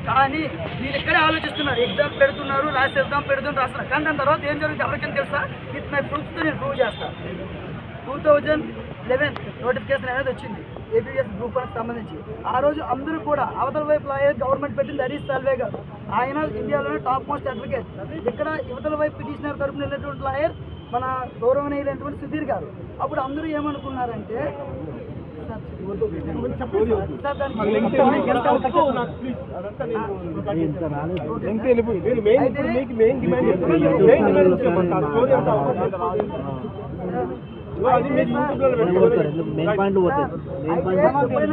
కానీ వీళ్ళు ఇక్కడే ఆలోచిస్తున్నారు, ఎగ్జామ్ పెడుతున్నారు, ఎగ్జామ్ రాస్తున్నారు. కానీ దాని తర్వాత ఏం జరుగుతుంది ఎవరికైనా తెలుసా? విత్ మై ప్రూఫ్తో నేను ప్రూవ్ చేస్తాను. 2011 నోటిఫికేషన్ అనేది వచ్చింది ఏపీఎస్ గ్రూప్ 1కి సంబంధించి. ఆ రోజు అందరూ కూడా అవతల వైపు లాయర్ గవర్నమెంట్ పెట్టింది హరీష్ సాల్వే గారు. ఆయన ఇండియాలోనే టాప్ మోస్ట్ అడ్వకేట్. ఇక్కడ యువతల వైపు పిటిషనర్ తరపున వెళ్ళినటువంటి లాయర్ మన గౌరవనీయులైనటువంటి సుధీర్ గారు. అప్పుడు అందరూ ఏమనుకున్నారంటే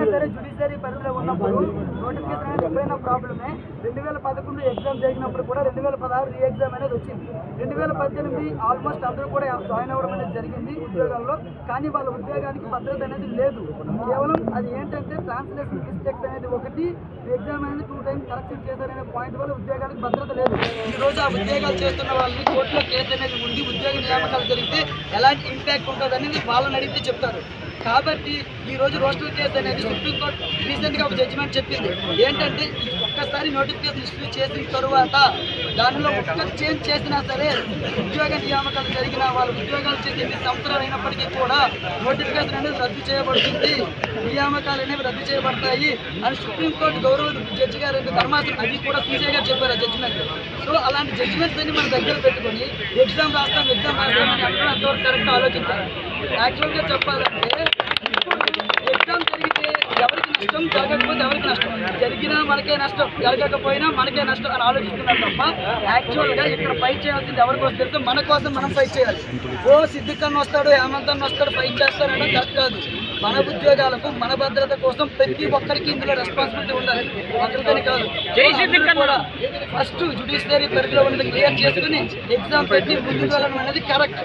సరే జ్యుడిషియరీ పరిధిలో ఉన్నప్పుడు నోటిఫికేషన్ అనేది ఎప్పుడైనా ప్రాబ్లమే. 2011 ఎగ్జామ్ జరిగినప్పుడు కూడా 2016 రీ ఎగ్జామ్ అనేది వచ్చింది. 2018 ఆల్మోస్ట్ అందరూ కూడా జాయిన్ అవ్వడం అనేది జరిగింది ఉద్యోగాల్లో. కానీ వాళ్ళ ఉద్యోగానికి భద్రత అనేది లేదు. కేవలం అది ఏంటంటే ట్రాన్స్లేషన్ మిస్టేక్స్ అనేది ఒకటి, ఎగ్జామ్ అనేది 2 times కరెక్షన్ చేశారనే పాయింట్ వల్ల ఉద్యోగానికి భద్రత లేదు. ఈరోజు ఆ ఉద్యోగాలు చేస్తున్న వాళ్ళని కోర్టులో కేసు అనేది ఉండి ఉద్యోగ నియామకాలు జరిగితే ఎలాంటి ఇంపాక్ట్ ఉంటుంది అనేది వాళ్ళని అడిగితే చెప్తారు. కాబట్టి ఈరోజు రోస్టర్ కేసు అనేది సుప్రీంకోర్టు రీసెంట్గా ఒక జడ్జిమెంట్ చెప్పింది. ఏంటంటే ఒక్కసారి నోటిఫికేషన్ ఇష్యూ చేసిన తరువాత దానిలో ఒక్క చేంజ్ చేసినా సరే ఉద్యోగ నియామకాలు జరిగిన వాళ్ళ ఉద్యోగాలు చేసి 8 సంవత్సరాలు అయినప్పటికీ కూడా నోటిఫికేషన్ అనేది రద్దు చేయబడుతుంది, నియామకాలు అనేవి రద్దు చేయబడతాయి అని సుప్రీంకోర్టు గౌరవ జడ్జి గారు ధర్మాసనం అది కూడా సీజే గారు చెప్పారు ఆ జడ్జిమెంట్. సో అలాంటి జడ్జిమెంట్స్ అన్ని మన దగ్గర పెట్టుకొని ఎగ్జామ్ రాస్తామని అంతవరకు కరెక్ట్ ఆలోచించాలి. యాక్చువల్గా చెప్పాలంటే ఎగ్జామ్ జరిగితే ఎవరికి నష్టం, జరగకపోతే ఎవరికి నష్టం, జరిగినా మనకే నష్టం, జరగకపోయినా మనకే నష్టం అని ఆలోచిస్తున్నారు తప్ప యాక్చువల్గా ఇక్కడ ఫైట్ చేయాల్సింది ఎవరి కోసం తెలుసు, మన కోసం మనం ఫైట్ చేయాలి. ఓ సిద్ధికన్న వస్తాడు, హేమంత్ అన్న వస్తాడు, ఫైట్ చేస్తారనడం కరెక్ట్ కాదు. మన ఉద్యోగాలకు మన భద్రత కోసం ప్రతి ఒక్కరికి ఇందులో రెస్పాన్సిబిలిటీ ఉండాలి, ఒకరికని కాదు. కూడా ఫస్ట్ జ్యుడిషియరీ పరిధిలో ఉన్నది క్లియర్ చేసుకుని ఎగ్జామ్ పెట్టి ముందుకు వెళ్ళడం అనేది కరెక్ట్.